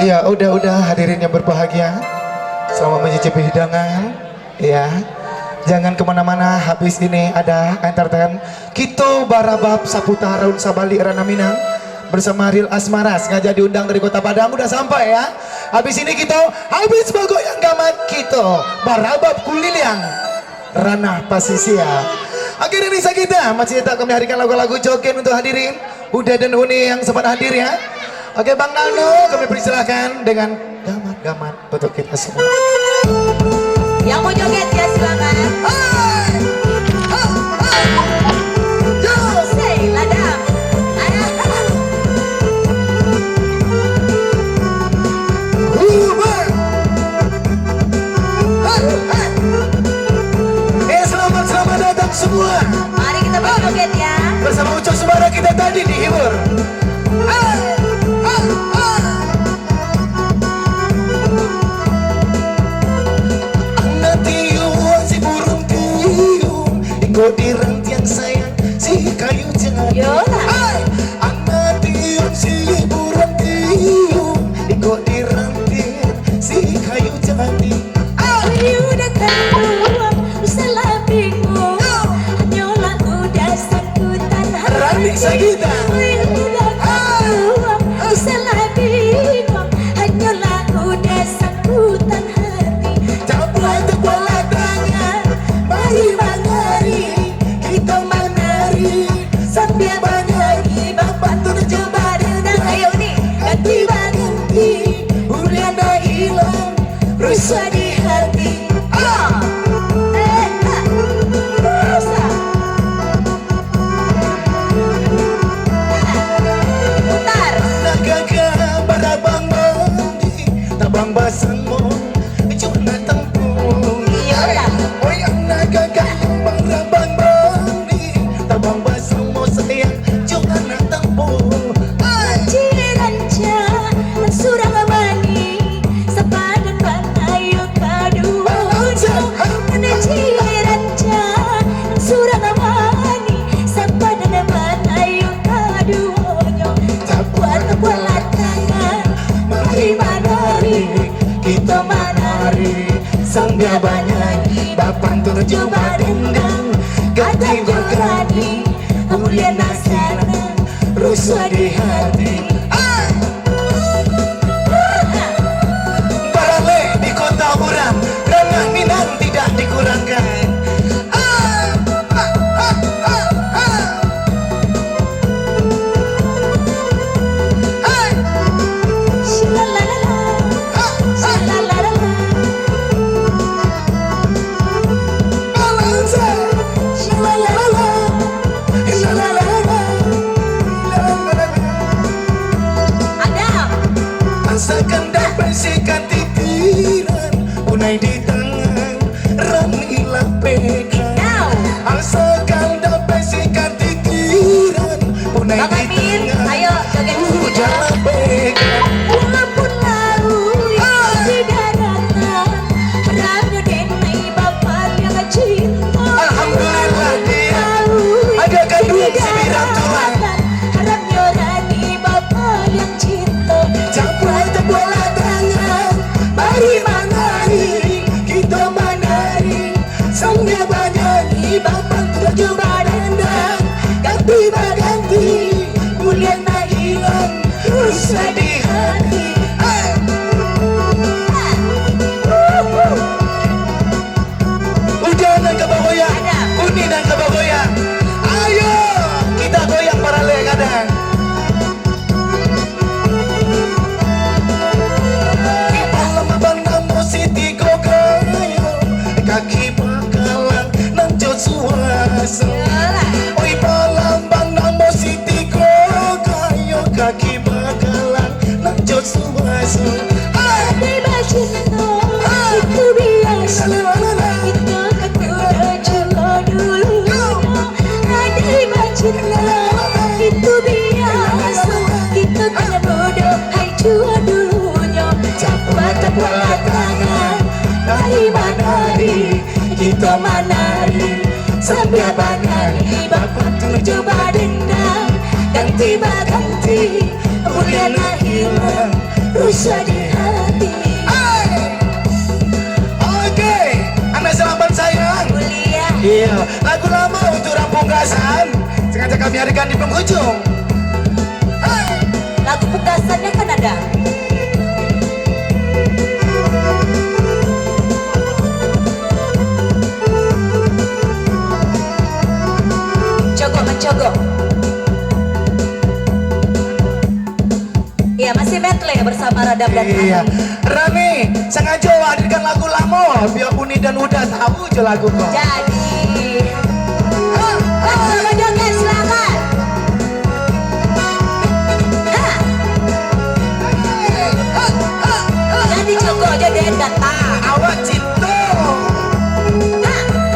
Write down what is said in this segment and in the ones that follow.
Ya udah hadirin yang berbahagia, selamat mencicipi hidangan. Ya, jangan kemana-mana. Habis ini ada entertain Kito Barabab Saputaraun Sabali Rana Minang bersama Ril Asmaras sengaja diundang dari Kota Padang. Udah sampai ya. Habis ini kita habis bagoyang gamat Kito Barabab Kuliliang Ranah Pasisia. Akhirnya bisa kita masih tak kami hadirkan lagu-lagu joget untuk hadirin Uda dan Uni yang sempat hadir ya. Oke Bang Nano, kami persilahkan dengan gamat-gamat untuk kita semua. Yang mau joget ya silakan. Say ladang. Selamat datang semua. Mari kita berjoget ya. Bersama Ucok Sembara kita tadi dihibur. Ikut di rantian sayang si kayu jangan. Anak tiup si burung tiup, ikut di rantian si kayu jangan. Ayu udah keluar, salah bingung. Hanyalah udah sangkutan Rani hati. Sagita. Ayu udah keluar, salah bingung. Hanyalah udah sangkutan hati. Campur bola tangan, mari menari, kita menari sambil menyanyi bapak tujuh badan. Ayo nih, Ganti ganti, Uriana hilang, rusak di hati. putar. Nagaga barabang mandi, tabang basangmo, cuma tempung. Iyalah. Oh yang nagaga barabang mandi, tabang basangmo sayang, cuma tempung. Ciranca dan surang mani sepadan panayo kadu Nana ciranca dan surang mani sepadan panayo kadu Tapuan bola tangan Mari menari, kita menari sambil menyanyi bapak tujuh badendang ganti bergani mulia nasana rusuh di hati. Barale di kota orang Ranah Minang tidak dikurangkan. Shilalalala, shilalalala, shilalalala, Adam. Asalkan dapat sikat titiran unai di tangan ramilah pegang. Now. Asalkan dapat sikat titiran unai Bang di Amin, tangan ayo joget udahlah pegang. walaupun laut di daratan harapnya denai bapak yang cinta. Alhamdulillah dia ada kandung sembilan tuan. Harapnya rani bapak yang cinta. Campur bola tangan, mari menari, kita menari sambil menyanyi bapak tujuh badendang ganti berganti mulia nak hilang rusak di hati. Hujan dan kebagoyang, kuning dan kebagoyang. Ayo kita goyang paralel kadang. Kaki bakalan nang Josuaso. Oi palambang namo siti kayo kaki bakalan nang Josuaso. Tiba cinta itu biasa. Kita kan udah coba dulu. Tiba cinta itu biasa. Kita kan bodoh hai cua dulunya. Capat bola tangan, mari menari, kita menari sambil menyanyi bapak tujuh badendang ganti ganti mulia hilang rusak di hati. Oke, anak selamat sayang. Kuliah Iya, lagu lama untuk pungkasan sengaja kami hadirkan di penghujung. lagu pungkasannya kan ada. Cogok mencogok. Iya, masih medley bersama Radam dan Iya, Ani. Rani sengaja hadirkan lagu lama biar Uni dan Uda tahu aja lagu kok. Jadi sama joget silakan. Jadi cogok jadi kata. Awak cinta,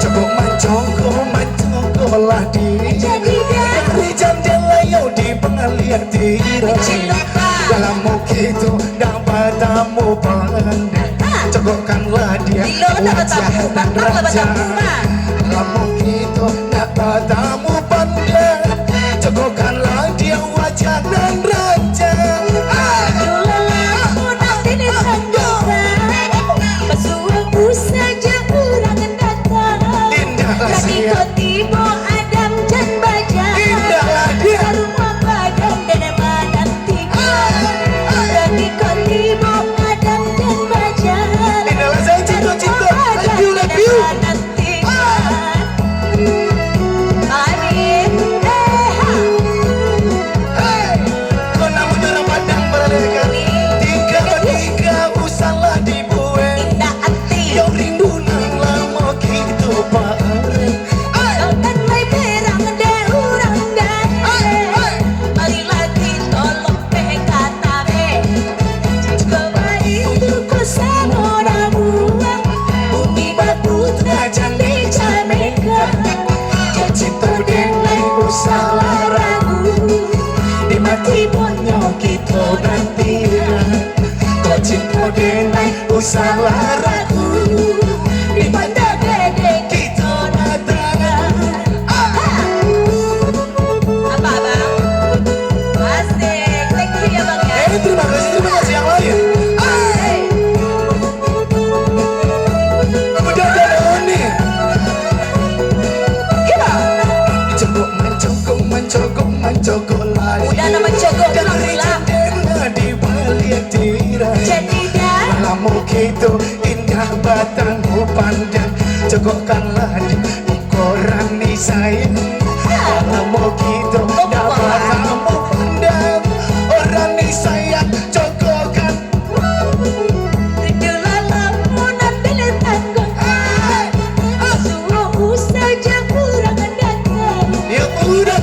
cokok mancoko lah di. Jadi dia Dari jendela yo di pengalian tirai. Cilupa. Dalam itu dapat tamu pandai. Cokokkanlah dia Dilo dapat tamu, dan Bang dapat raja. tamu, Bang. Dalam itu dapat tamu pandai. Cokokkanlah dia wajah dan raja. dulu lama nanti disanggupan. Pesuaku saja kurang datang. Indahlah Jadi saya. kau tiba Adam dan Baja. Indahlah dia. Rumah badan dan menantikan. Jadi kau tiba Adam dan Baja. Indahlah saya cinta. Love you. Hey, kau namun orang padang berlekan. Tiga usahlah dibuat. Yang rindu nang lama gitu bareng. Cinta dengan usaha ragu di mati punya kita nanti. Kau cinta dengan usaha ragu di mata gede kita nanti. Terima kasih yang lain. Udah ada nih. Mencokok lagi. Udah nama cogok Dari pulang. jendela di balik tirai. Jadi dah Malammu gitu indah batangmu pandang. Cokokkanlah di koran nih sayang. Malammu gitu indah batangmu pandang. Orang nih sayang cokokkan. Ya udah.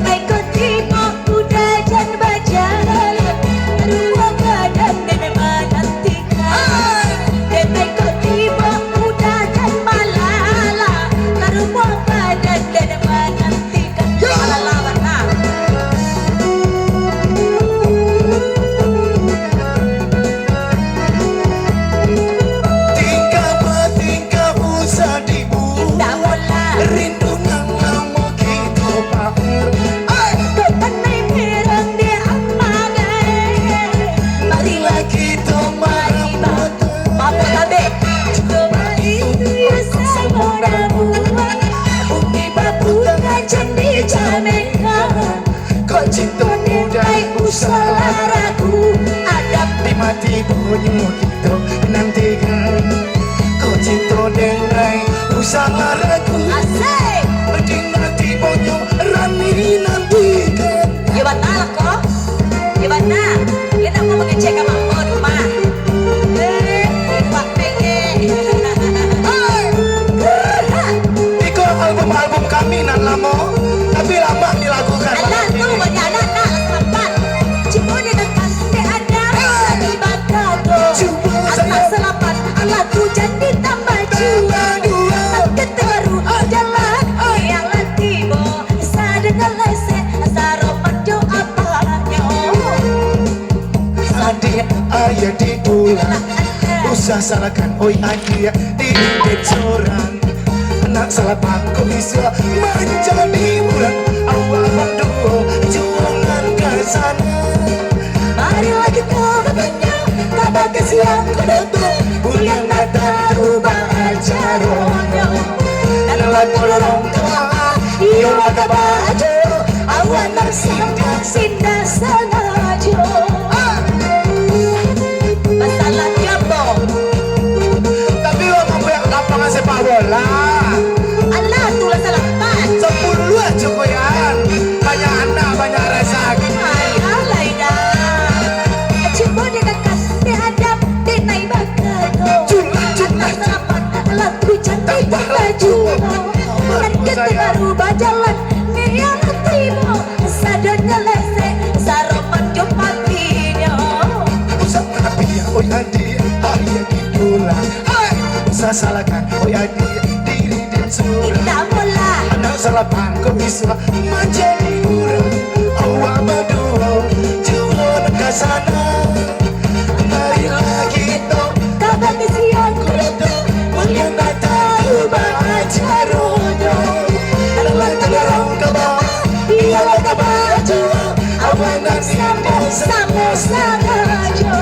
Tingkah usah dibuat. Rindu nang lama gitu pamer. Marilah kita marah. Mampu tabe. Coba itu ya saudaramu. Bumi babu ngajan di Jamaica. Kau cinta muda Usaha ragu ada di mati bunyi kita nantikan. Kau cinta dengan usaha ragu asik. di mati bunyi Rani nantikan. Gimana lah kok? Gimana? Kita mau mengecek sama mau rumah. Pak pengen. Iko album kami nan lama tapi lama dilakukan. Anak tuh banyak anak sempat. Cuma di depan ada di bagato. Anak selapan anak tuh jadi tambah jiwa. Keteru jalan yang latibo. Sadar lese saroman jo apanya. Adik ayah di bulan usah salahkan oi adik di kecoran. Anak salah bangku bisa menjadi bulan awal berdua jualan ke sana. Marilah kita bertanya siang kudutuk bulan datang ubah ajarono dalam kolong tua iyo kabaju awan sinda sanajo masalah jambo tapi lo mau yang lapangan sepak bola Allah tulah salapan 10 aja koyan banyak anak banyak rezeki alay dah cuma dia dekat dia hadap dia naik bakado anak salapan lagu cantik baju dan kita baru berjalan niat hatimu sadanya lese saroman jopatinya usah tapi ya oi adi ayah gitulah usah salahkan oi adi diri dan surah kita mula anak salapan kau bisa menjadi murah awak berdua jual ke sana marilah kita kabar siang kudutuk mulia datang ubah ajarono adalah terang kabar ialah kabaju awan dan sama sanajo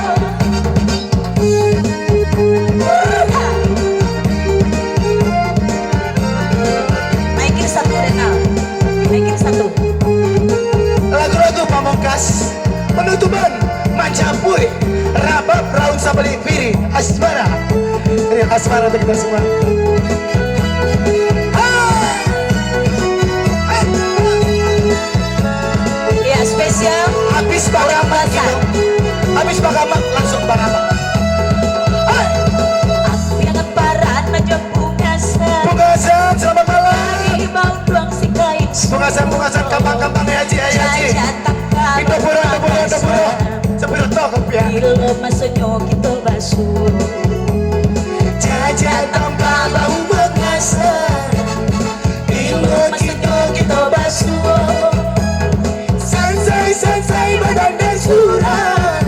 naikin satu Renal naikin satu lagu-lagu pamungkas penutupan Majapahit Rabab Raun Sabali Piri Asmara ini Asmara untuk kita semua ya spesial habis bagamat gitu habis bagamat langsung bagamat aku yang paran majap bungasan selamat malam di bau doang si kain bungasan kampang haji itu pura sepuluh toh ya ilo masuknya kita basuh jajan tanpa bau bungasan ilo masuknya kita basuh sansai badan dan surat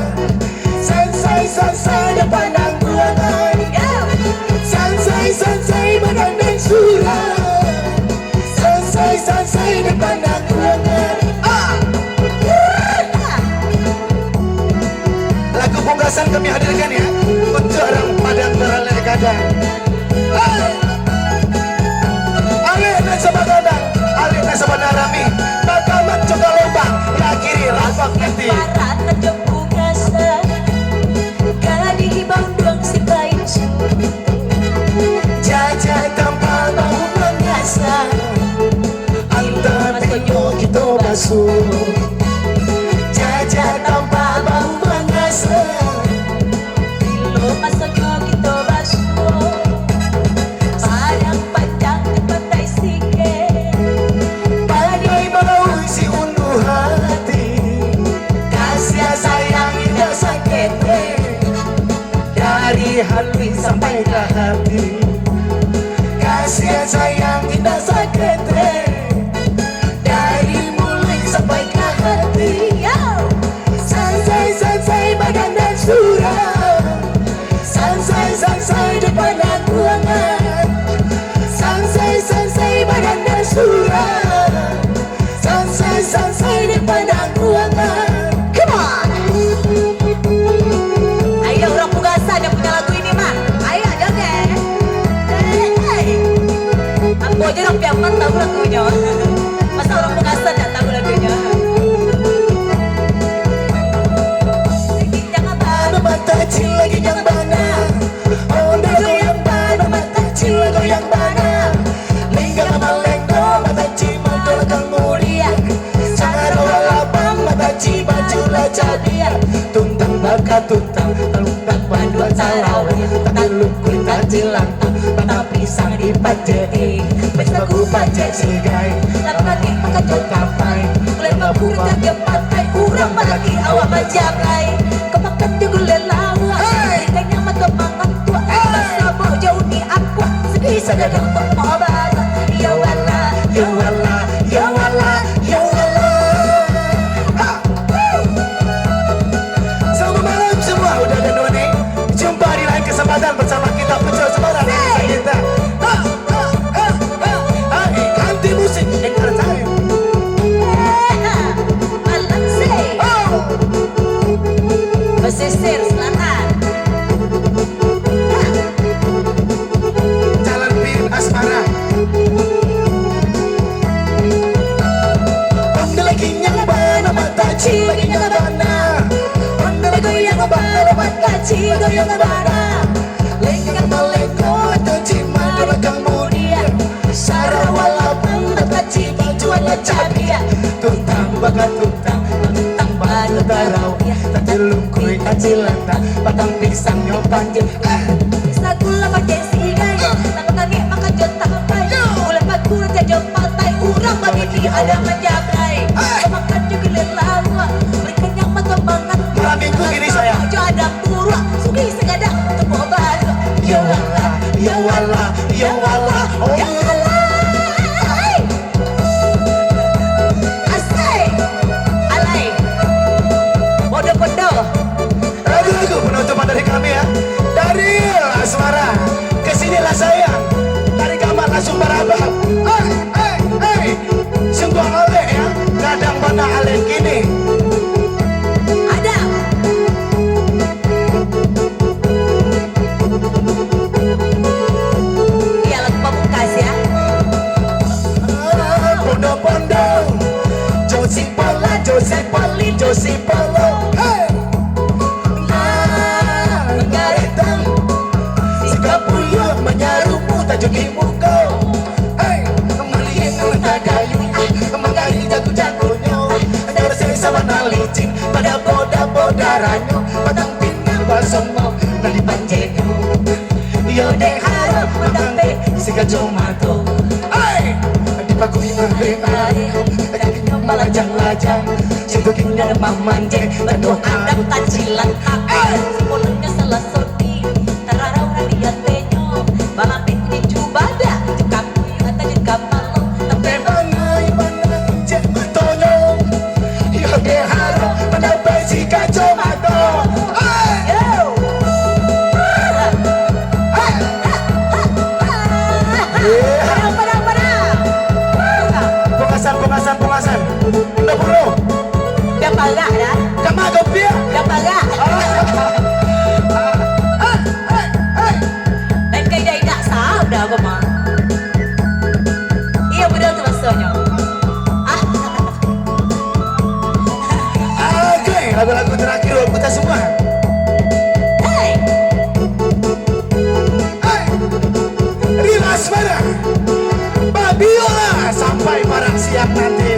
sansai depan dan buangan sansai badan dan surat sansai depan dan buangan lagu pungkasan kami hadirkan ya untuk orang Padang Terale Kadang alih dan sebagadang alih dan sebadarami bakamat juga lubang ya kiri rapak nanti parat ngejok pungkasan gadi bau doang si kain jajah tanpa bau mengasah antar penyo kita basuh jajah tanpa bau mengasah bilo masaknya kita basuh padang panjang di pantai sike badai balau si unduh hati kasih sayang indah sakit dari hati sampai ke hati kasih sayang indah sakit dari mulut sampai ke hati sansai badan dan surat sansai depan dan buangan sansai badan dan surat sansai depan dan buangan come on ayo orang Pugasan yang punya lagu ini mah ayo joget ambo aja orang Piaman tahu lagunya masa orang Pugasan gak tahu lagunya mata cil lagi yang bana onda goyang bana mata cil goyang bana lingga malenggo mata cil mandor kang mulia cara lapang mata cil baju lacadia tuntang baka tuntang tuntang bandua tarawih taluk kuita cilantang mata pisang di pajei pesta ku pajei sigai lapati makajot kapai kulit mabuk kagak pakai kurang lagi awak majapai kemakan jugulen lawa kayaknya mata mangan tua sabo jauh di aqua sedih sadar untuk obat ya wala ya wala ya wala ya wala selamat malam semua udah dan Doni jumpa di lain kesempatan bersama kita Pecel Semarang kita ganti musik entertain goyang barang lengkang melengkung mari kemudian sarawala mengkaci bajuan cabia Tuntang baga tuntang batu tarau Tatulung kuy kacilanta Patang pisang nyopanjil bisa gula pakai sigai tangi maka jontak pai gula pagura jajong pantai urang bagi dia ada menjagai makan juga lelawa mereka yang mengembangkan Malam minggu ini saya jo ada pura sugi segadang tepuk baru Ya wala, ya wala, ya wala Oh ya Allah asai alai bodoh-bodoh lagu-lagu penutupan dari kami ya dari Asmara kesinilah sayang dari kamar langsung barabah sungguh oleh ya kadang mana alih kini ada ya lagu pamungkas ya pondo-pondo Josi Pola, Josi Poli, Josi Polo hey! Mengaritang Sikap puyuh menyarupu tajuk di muka hey! Malihin mentah kayu Mengari jago-jagonya Dari saya sama nalicin Pada boda-boda ranyo Patang pinang basomo Nali panjeno Yo deh harap Madampe Sika jomato Hey! Dipagui ngare-ngare Kakinya malajang-lajang Sintukinya mamanje Betul ada bukan cilantang Sepuluhnya salah sodi Tararau radiat penyo Balapin di cubada Jukak kuyu atau jukak malu Tapi Banai cek matonyo Yo deh harap Madampe sika jomato yo Pengasan Udah bro Udah pagak dah Kamagap dia Udah pagak Dan kayak tidak sah udah aku mah Iya betul tuh maksudnya Oke lagu-lagu terakhir buat kita semua Hey Ria Asmara Babiola sampai barang siang nanti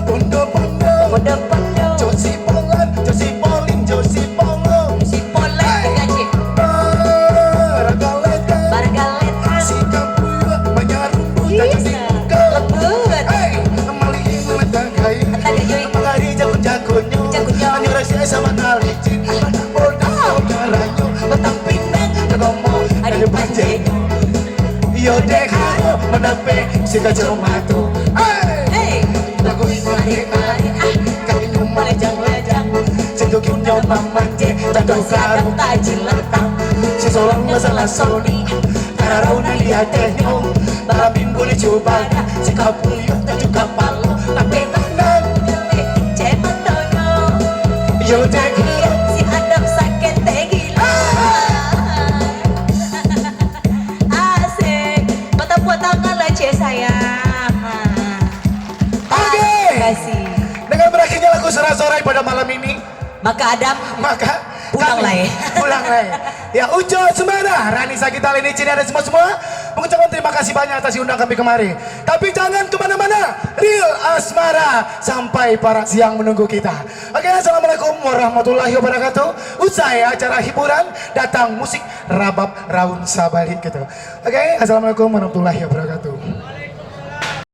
Pondo-pondo Podo-podo Josi Polan, Josi Polin, Josi Polo Si polek gaji Ragaleta Bargalet Sikap puyuh menyarumbu tajuk di muka Lebut Hey, malihin mentangkai Tagayoy Mengari jago-jagonyo Jagonyo. Menyerah sama nalicin Pada boda ranyo Betang pinang kegomo Ada Ada panjenyo Yo dek haro menape Sika jomato Hey, Hey lagu mari-mari Kaki nyumah lejang-lejang Sentukin nyoba manje Tandang Kadang karu tajil lentang Si solong masalah soli Kararau na lihatnya Balapin boleh coba Sikap puyuh tajuk kapalo Tapi tenang Cepat dono Yo dek haro Si Adam sakit teh gila Asik Potong tangan lah cie sayang Oke. Kasih Dengan berakhirnya lagu sorak-sorai pada malam ini Maka Adam Maka Pulang kami lah ya. Pulang lah ya. Ya Ujo Semana Rani Sagital ini Cini dan semua-semua mengucapkan terima kasih banyak atas diundang kami kemari. Tapi jangan kemana-mana. Real Asmara sampai para siang menunggu kita. Oke, assalamualaikum warahmatullahi wabarakatuh. Usai acara hiburan datang musik rabab raun sabalik gitu. Oke, assalamualaikum warahmatullahi wabarakatuh.